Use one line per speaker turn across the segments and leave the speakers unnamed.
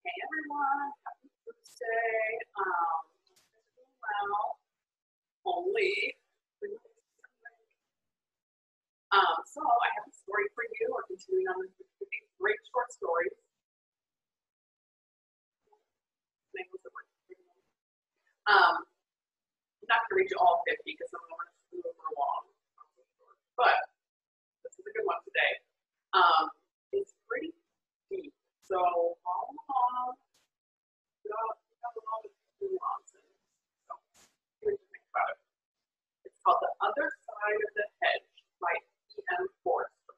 Hey everyone, happy Tuesday. Doing well. Only. So I have a story for you. We're continuing on with these great short stories. I'm not going to read you all 50 because some of them are super long. But this is a good one today. It's pretty deep. So follow along. Got a lot of nuances. So here's the thing about it. It's called The Other Side of the Hedge by E.M. Forster.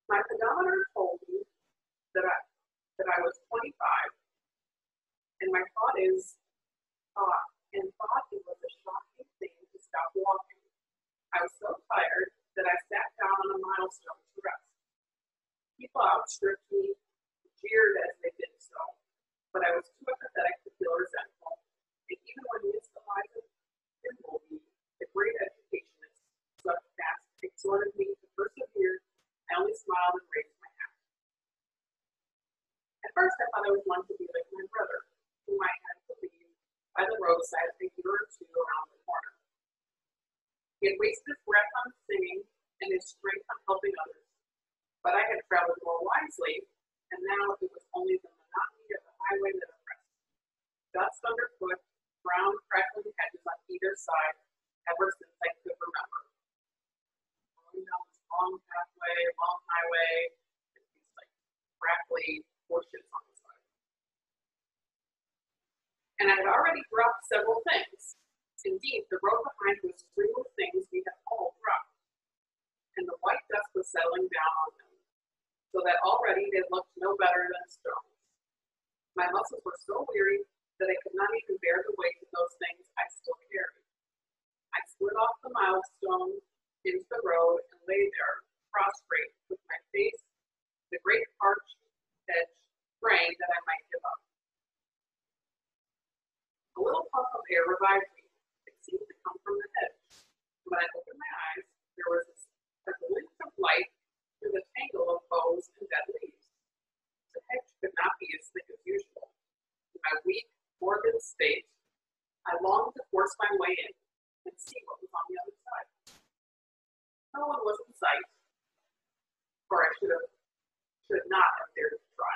My pedometer told me that I was 25, and my thought it was a shocking thing to stop walking. I was so tired that I sat down on a milestone to rest. People outstripped me, jeered as they did so, but I was too apathetic to feel resentful. And even when Miss Eliza Dimbleby, the great educationist, exhorted me to persevere, I only smiled and raised my hat. At first, I thought I was one to be like my brother, whom I had to leave by the roadside a year or two around the corner. He had wasted his breath on singing and his strength on helping others, but I had traveled more wisely, and now it was only the monotony of the highway that oppressed. Dust underfoot, brown, crackling hedges on either side, ever since I could remember. Going down this long pathway, long highway, with these like crackly bushes on the side. And I had already dropped several things. Indeed, the road behind was strewn with things we had all dropped, and the white dust was settling down on them, so that already they looked no better than stones. My muscles were so weary that I could not even bear the weight of those things I still carried. I slid off the milestone into the road and lay there, prostrate, with my face to the great arched hedge, praying that I might give up. A little puff of air revived me. It seemed to come from the hedge. When I opened my eyes, there was a glint of light through the tangle of boughs and dead leaves. The hedge could not be as thick as usual. In my weak, morbid state, I longed to force my way in and see what was on the other side. No one was in sight, or I should not have dared to try.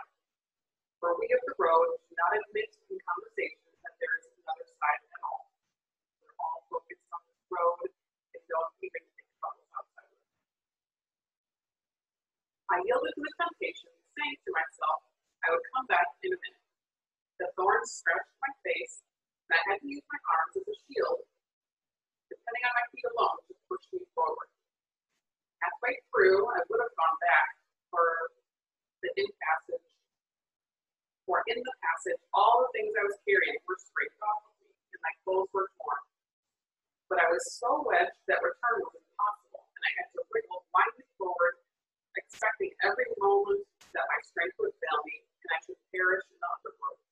For we of the road do not admit in conversation that there is another side at all. We're all focused on this road and don't even think about what's outside of it. I yielded to the temptation, saying to myself I would come back in a minute. The thorns scratched my face, and I had to use my arms as a shield, depending on my feet alone to push me forward. Halfway through, I would have gone back, for in the passage, all the things I was carrying were scraped off of me, and my clothes were torn. But I was so wedged that return was impossible, and I had to wriggle blindly forward, expecting every moment that my strength would fail me, and I should perish in the undergrowth.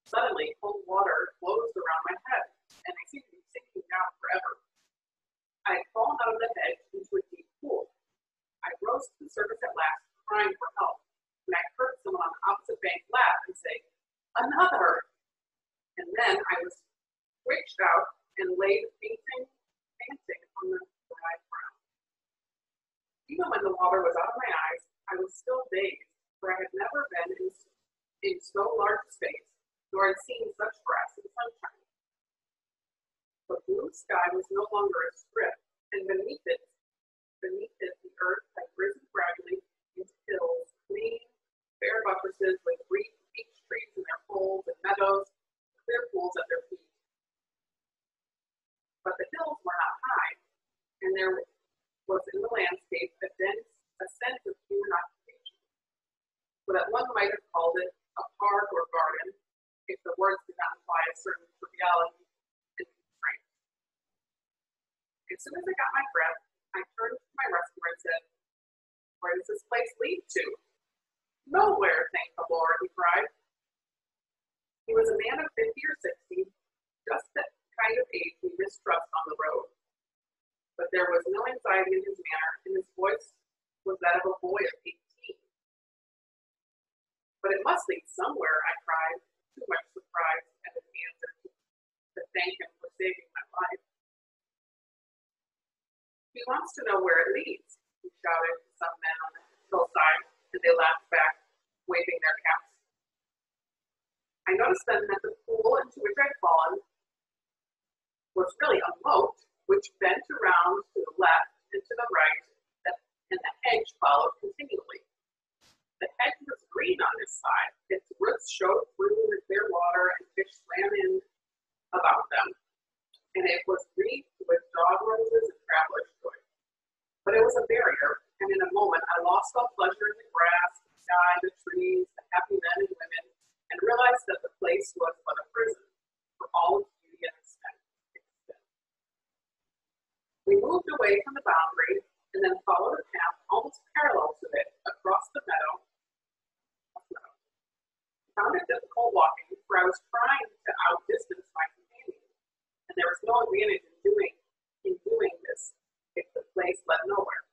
Suddenly, cold water closed around my head, and I seemed to be sinking down forever. I had fallen out of the hedge into a deep pool. I rose to the surface at last, crying for help, and I heard someone on the opposite bank laugh and say, "Another!" And then I was switched out and laid panting on the dry ground. Even when the water was out of my eyes, I was still dazed, for I had never been in so large space, nor had seen such grass and sunshine. The blue sky was no longer a strip, and beneath it, the earth had risen gradually into hills, green, bare buttresses with beech trees in their folds and meadows, clear pools at their feet. But the hills were not high, and there was in the landscape a dense scent of human occupation, so that one might have called it a park or garden, if the words did not imply a certain triviality and constraint. As soon as I got my breath, I turned to my rescuer and said, "Where does this place lead to?" "Nowhere, thank the Lord," he cried. He was a man of 50 or 60, just that kind of age we mistrust on the road. But there was no anxiety in his manner, and his voice was that of a boy of 18. But it must lead somewhere, I cried, too much surprise at his answer to thank him for saving my life. He wants to know where it leads, he shouted to some men on the hillside, and they laughed back, waving their caps. I noticed then that the pool into which I'd fallen was really a moat, which bent around to the left and to the right, and the hedge followed continually. The hedge was green on this side. Its roots showed through the clear water, and fish swam in about them. And it was wreathed with dog roses and traveler's joy. But it was a barrier, and in a moment I lost all pleasure in the grass, the sky, the trees, the happy men and women, and realized that the place was but a prison for all its beauty and extent. We moved away from the boundary and then followed a path almost parallel to it across the meadow. I found it difficult walking, for I was trying to outdistance my companion, and there was no advantage in doing this if the place led nowhere.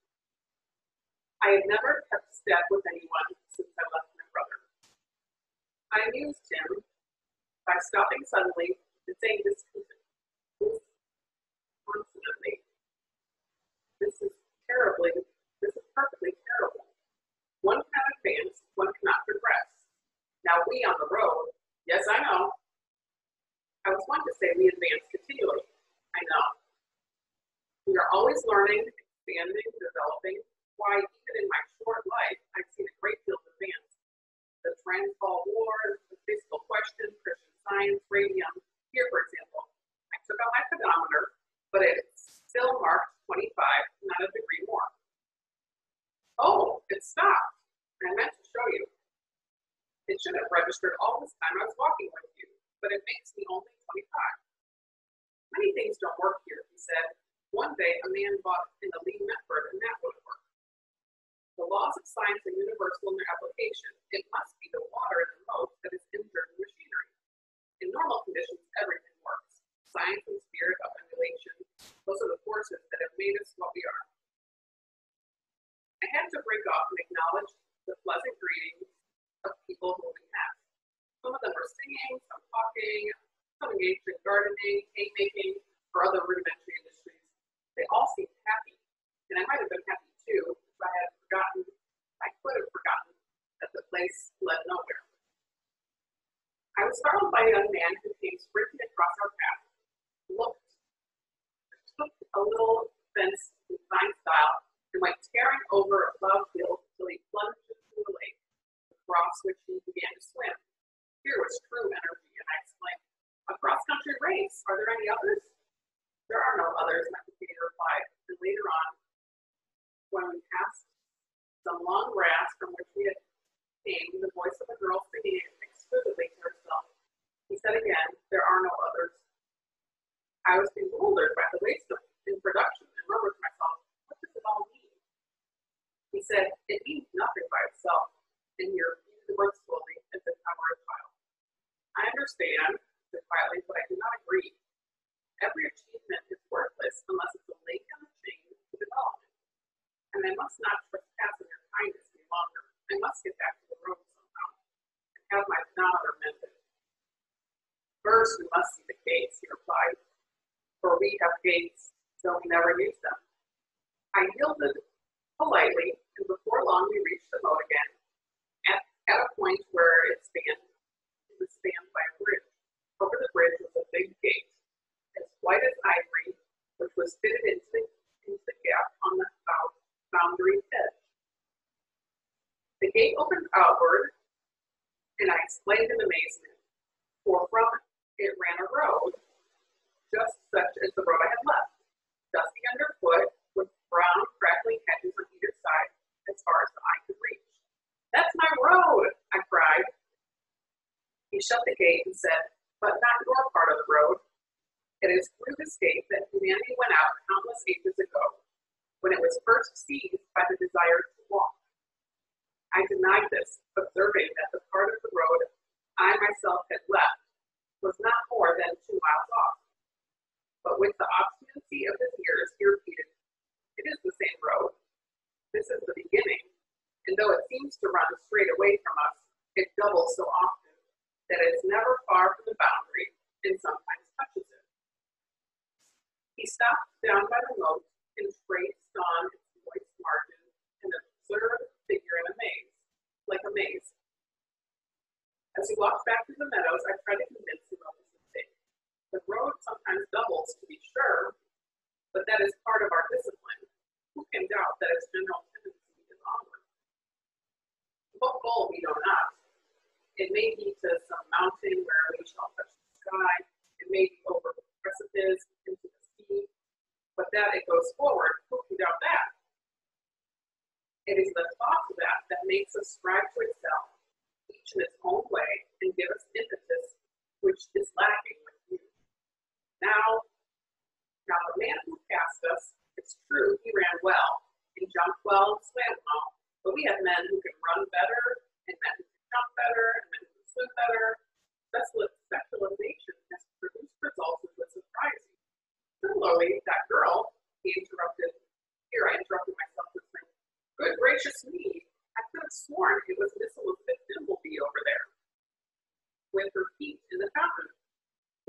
I had never kept step with anyone since I left my brother. I amused him by stopping suddenly and saying consonantly, this is perfectly terrible. One cannot advance, one cannot progress. Now we on the road, yes, I know. I was one to say we advance continually. I know. We are always learning, expanding, developing. Why, even in my short life, I've seen a great deal of advance. The Transvaal War, the physical question, Christian Science, radium. Here, for example, I took out my pedometer, but it still marked 25, not a degree more. Oh, it stopped. I meant to show you. It should have registered all this time I was walking with you, but it makes me only 25. Many things don't work here, he said. One day, a man bought in a Lee Metford, and that wouldn't work. The laws of science are universal in their application. It must be the water in the moat that is injured in machinery. In normal conditions, everything works. Science and spirit of emulation, those are the forces that have made us what we are. I had to break off and acknowledge the pleasant greetings of people whom we passed. Some of them were singing, some talking, some engaged in gardening, haymaking, or other rudimentary industries. They all seemed happy, and I might have been happy too if I could have forgotten that the place led nowhere. I was startled by a young man who came sprinting across our path, took a little fence in fine style, and went tearing over a plowed field till he plunged into the lake, across which he began to swim. Here was true energy, and I exclaimed, "A cross-country race, are there any others?" "There are no others," my companion replied, and later on, when we passed some long grass from which we had came, the voice of a girl singing exquisitely to herself, he said again, "There are no others." I was bewildered by the waste in production and murmured to myself, what does it all mean? He said, "It means nothing by itself," and he repeated the word slowly as if I were a child. "I understand," I said quietly, "but I do not agree. Every achievement is worthless unless it's a link in the chain to development. And I must not trespass on your kindness any longer. I must get back to the road somehow and have my pedometer mended." "First, we must see the gates," he replied, "for we have gates, though we never use them." I yielded politely, and before long we reached the moat again, at a point where it was spanned by a bridge. Over the bridge was a big gate, as white as ivory, which was fitted into the gap on the boundary edge. The gate opened outward, and I exclaimed in amazement, for from it ran a road, just such as the road I had left, dusty underfoot, with brown, crackling hedges on either side, as far as the eye could reach. "That's my road!" I cried. He shut the gate and said, "But not your part of the road. It is through this gate that humanity went out countless ages ago, when it was first seized by the desire to walk." I denied this, observing that the part of the road I myself had left was not more than 2 miles off. But with the obstinacy of his years, he repeated, "It is the same road. This is the beginning, and though it seems to run straight away from us, It doubles so often that it is never far from the boundary and sometimes touches it. He stopped down by the moat and traced on its moist margin an absurd figure in a maze, like a maze. As he walked back through the meadows, I tried to convince him of his mistake. The road sometimes doubles, to be sure, but that is part of our discipline. Who can doubt that its general tendency is onward? What goal we know not. It may be to some mountain where we shall touch the sky. It may be over the precipice into the sea. But that it goes forward, who can doubt that? It is the thought of that makes us strive to excel, each in its own way, and give us impetus, which is lacking with you. Now the man who passed us, it's true, he ran well, he jumped well, swam well, but we have men who can run better, and men who can jump better, and men who can swim better. Specialization has produced results which would surprise you. Similarly, that girl, I interrupted myself with saying, good gracious me, I could have sworn it was Miss Elizabeth Dimbleby over there, with her feet in the fountain.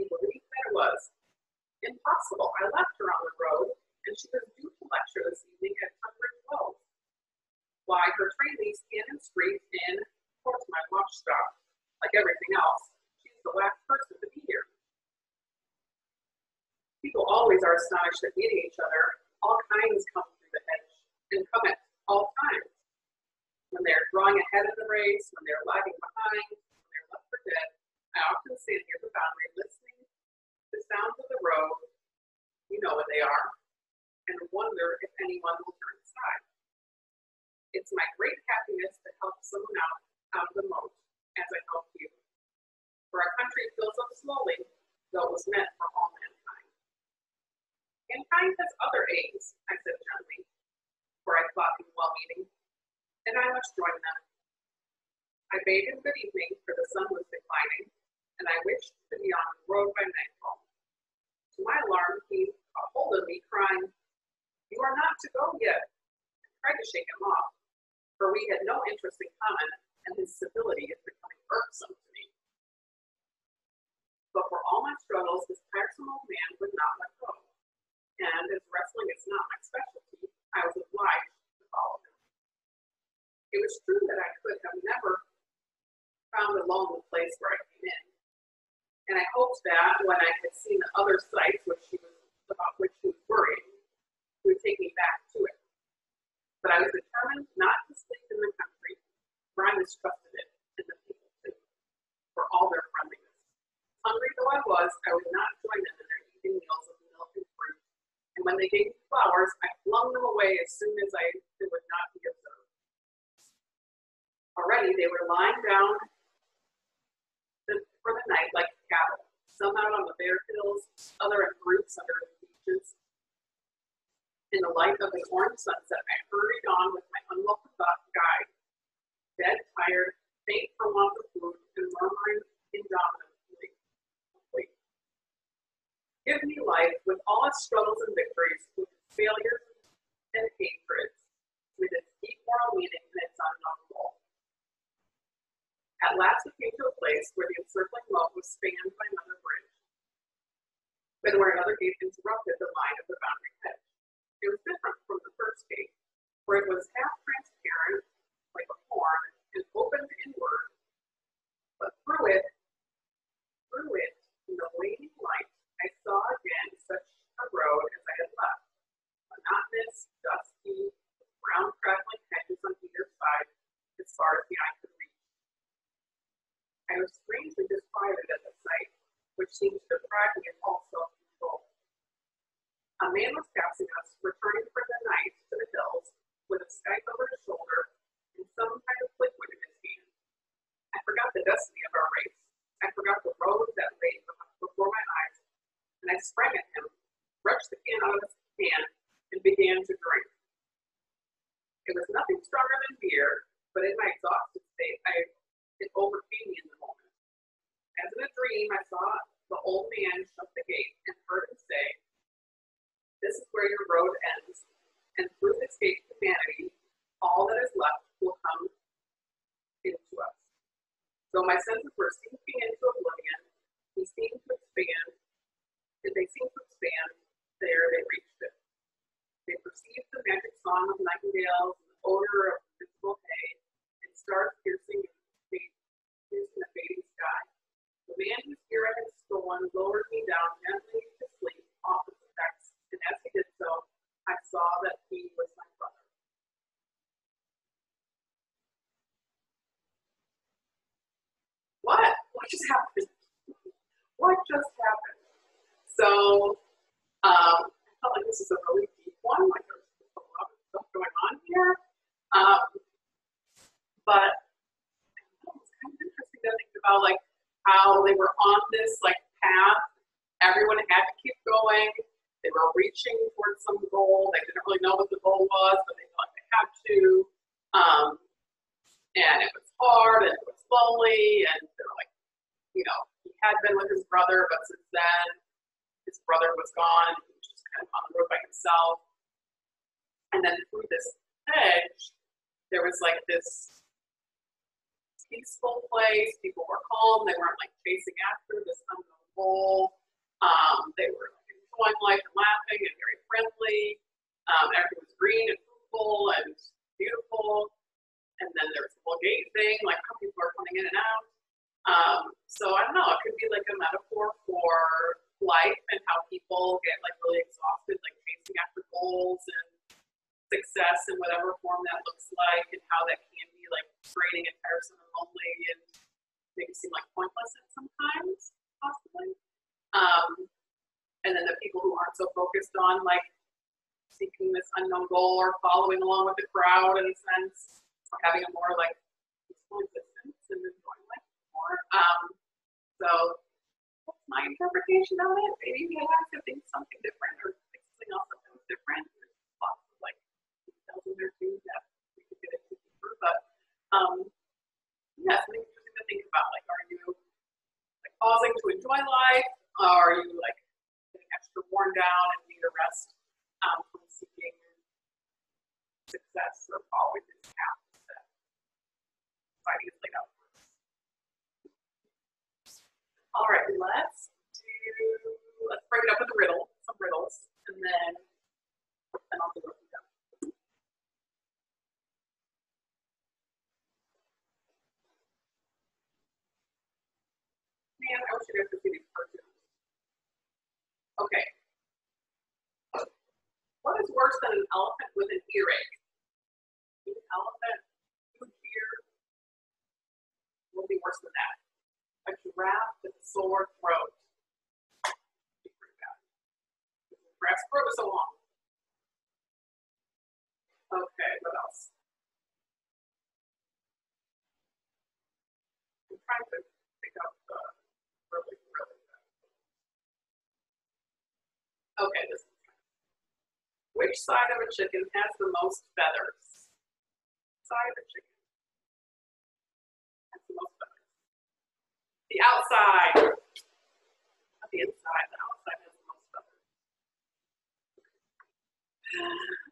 He believed that it was. Impossible. I left her on the road, and she was due to lecture this evening at Tunbridge Wells. Why, her train leaves Cannon Street in towards my watchdog. Like everything else, she's the last person to be here. People always are astonished at meeting each other. All kinds come through the hedge, and come at all times. When they're drawing ahead in the race, when they're lagging behind, when they're left for dead, I often stand near the boundary listening to the sounds of the road, you know what they are, and wonder if anyone will turn aside. It's my great happiness to help someone out of the moat, as I help you. For our country fills up slowly, though it was meant for all mankind. Mankind has other aims, I said gently, for I thought him well meaning, and I must join them. I bade him good evening, for the sun was declining, and I wished to be on the road by nightfall. To my alarm, he caught hold of me, crying, "You are not to go yet." I tried to shake him off, for we had no interest in common, and his civility is becoming irksome to me. But for all my struggles, this tiresome old man would not let go, and as wrestling is not my specialty, I was obliged to follow him. It was true that I could have never found alone the place where I came in, and I hoped that when I had seen the other sights about which he was worrying, he would take me back to it. But I was determined not to sleep in the country, for I mistrusted it, and the people too, for all their friendliness. Hungry though I would not join them in their evening meals of milk and fruit, and when they gave me flowers, I flung them away as soon as they would not be observed. Already they were lying down for the night like cattle, some out on the bare hills, other in groups under the beeches. In the light of the orange sunset, I hurried on with my unwelcome guide, dead tired, faint for want of food, and murmuring indomitably. Give me life, with all its struggles and victories, with its failures and hatreds, with its deep moral meaning and its unknown goal. At last we came to a place where the encircling moat was spanned by another bridge, but where another gate interrupted the line of the boundary hedge. It was different from the first gate, for it was half transparent, like a horn, and opened inward. But through it, in the waning light, I saw again such a road as I had left, monotonous, dusty, with brown crackling hedges on either side, as far as the eye could reach. I was strangely disquieted at the sight, which seemed to deprive me of all self-control. A man was passing us, returning for the night to the hills, with a scythe over his shoulder and some kind of liquid in his hand. I forgot the destiny of our race. I forgot the road that lay before my eyes, and I sprang at him, wrenched the can out of his hand, and began to drink. It was nothing stronger than beer, but in my exhausted state, it overcame me in the moment. As in a dream, I saw the old So my senses were sinking into oblivion. He seemed to expand. They seemed to expand. There they reached it. They perceived the magic song of nightingales and the odor of visible hay and stars piercing the fading sky. The man whose ear I had stolen lowered me down gently to sleep off of the decks, and as he did so, I saw that he was my brother. What just happened? What just happened? So I felt like this is a really deep one, like there's a lot of stuff going on here. But it was kind of interesting to think about like how they were on this like path. Everyone had to keep going. They were reaching towards some goal. They didn't really know what the goal was, but they felt like they had to. And it was hard and it was lonely, and they were like, you know, he had been with his brother, but since then his brother was gone and he was just kind of on the road by himself. And then through this hedge, there was like this peaceful place. People were calm. They weren't like chasing after this unknown goal. They were like, enjoying life and laughing and very friendly. Everything was green and fruitful and beautiful. And then there was the whole gate thing, like how people are coming in and out. So I don't know, it could be like a metaphor for life and how people get like really exhausted, like chasing after goals and success in whatever form that looks like, and how that can be like draining and tiresome and lonely and maybe seem like pointless at sometimes, possibly. And then the people who aren't so focused on like seeking this unknown goal or following along with the crowd in a sense, or having a more like peaceful existence and enjoying life more. So that's my interpretation of it. Maybe we have to think something different or think something else that was different. There's lots of like details in there too that we could get into deeper. But yeah, something interesting to think about. Like, are you like pausing to enjoy life? Or are you like getting extra worn down and need a rest from seeking success or following this path that society has laid out for us? All right, let's break it up with a riddle, some riddles, and then I'll do it with them. Man, I wish you guys could see these cartoons. Okay. What is worse than an elephant with an earache? An elephant, huge ear, will be worse than that. A giraffe with a sore throat. Be pretty bad. The giraffe's throat is so long. Okay, what else? I'm trying to pick up the really bad. Okay, this is which side of a chicken has the most feathers? Side of a chicken has the most feathers. The outside, not the inside. The outside has the most feathers.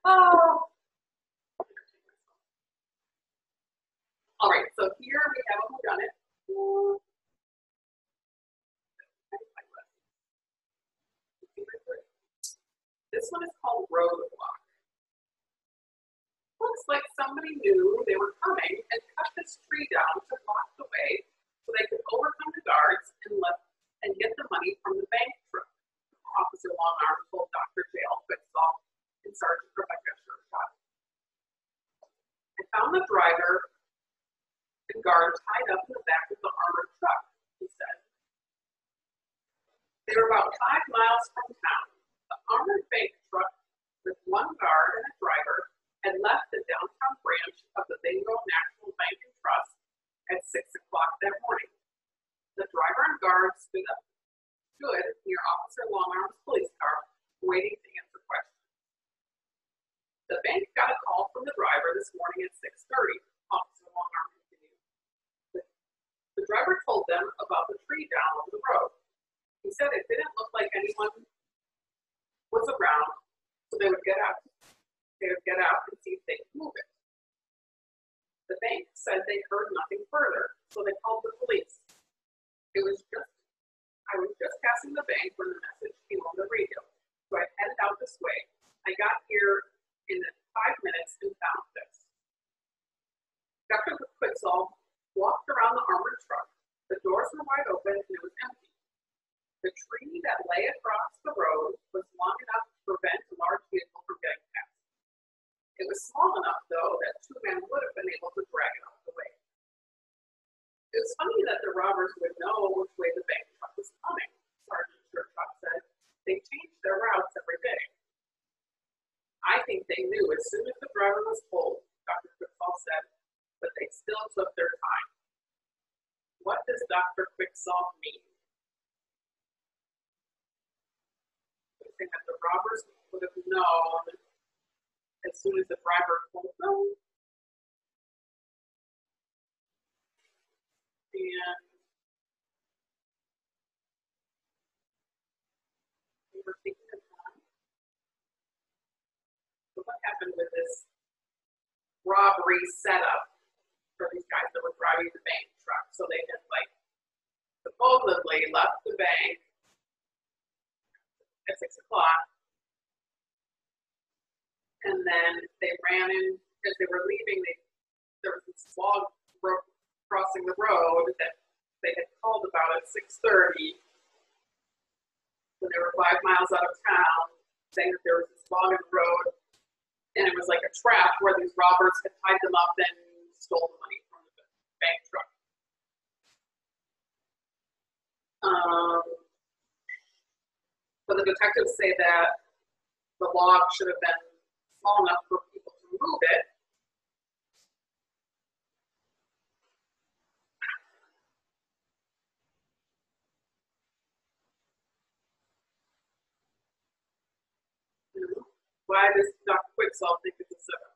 Oh. All right, so here we have a whodunit. This one is called roadblock. Looks like somebody knew they were coming and cut this tree down to block the way so they could overcome the guards and get the money from the bank truck. Officer Longarm told Dr. Jail, Quicksaw, and Sergeant Rebecca Shershot. I found the driver and guard tied up in the back of the armored truck, he said. They were about 5 miles from town. The armored bank truck with one guard and a driver had left the downtown branch of the Bingo National Bank and Trust at 6 o'clock that morning. The driver and guard stood near Officer Longarm's police car, waiting to answer questions. The bank got a call from the driver this morning at 6:30, Officer Longarm continued. The driver told them about the tree down the road. He said it didn't look like anyone was around, so they would get out. They would get out and see if they could move it. The The bank said they heard nothing further, so they called the police. I was just passing the bank when the message came on the radio, so I headed out this way. I got here in 5 minutes and found this. Dr. Quicksolve walked around the armored truck. The doors were wide open and it was empty. The tree that lay across the road was long enough to prevent a large vehicle from getting past. It was small enough, though, that 2 men would have been able to drag it out of the way. It was funny that the robbers would know which way the bank truck was coming, Sergeant Shercock said. They changed their routes every day. I think they knew as soon as the driver was pulled, Dr. Quicksolve said, but they still took their time. What does Dr. Quicksolve mean? I think that the robbers would have known as soon as the driver pulled them. And they were taking their time. So what happened with this robbery setup for these guys that were driving the bank truck? So they had supposedly left the bank at 6 o'clock, and then they ran in as they were leaving. There was this log crossing the road that they had called about at 6:30 when they were 5 miles out of town, saying that there was this log in the road, and it was like a trap where these robbers had tied them up and stole the money from the bank truck. But the detectives say that the log should have been small enough for people to move it. Why does Dr. Quicksolve think it's a setup?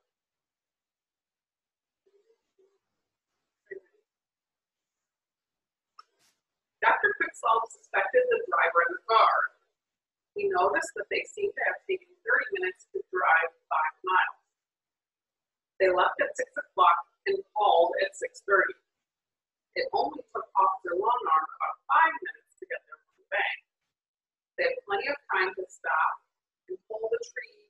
Dr. Quicksolve suspected the driver and the guard. He noticed that they seemed to have taken 30 minutes to drive 5 miles. They left at 6 o'clock and called at 6:30. It only took Officer Longarm about 5 minutes to get there from the bank. They had plenty of time to stop and pull the tree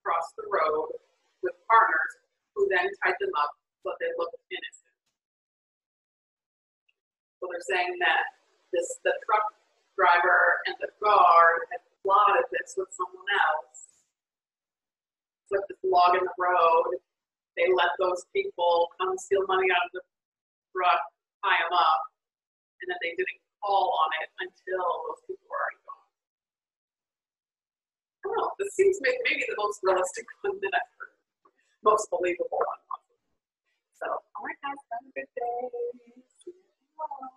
across the road with partners who then tied them up so they looked innocent. So they're saying that the truck driver and the guard had plotted this with someone else. Put this log in the road. They let those people come steal money out of the truck, tie them up, and then they didn't call on it until those people were already gone. I don't know. This seems maybe the most realistic one that I've heard. Most believable one. So, all right, guys, have a good day. See you tomorrow.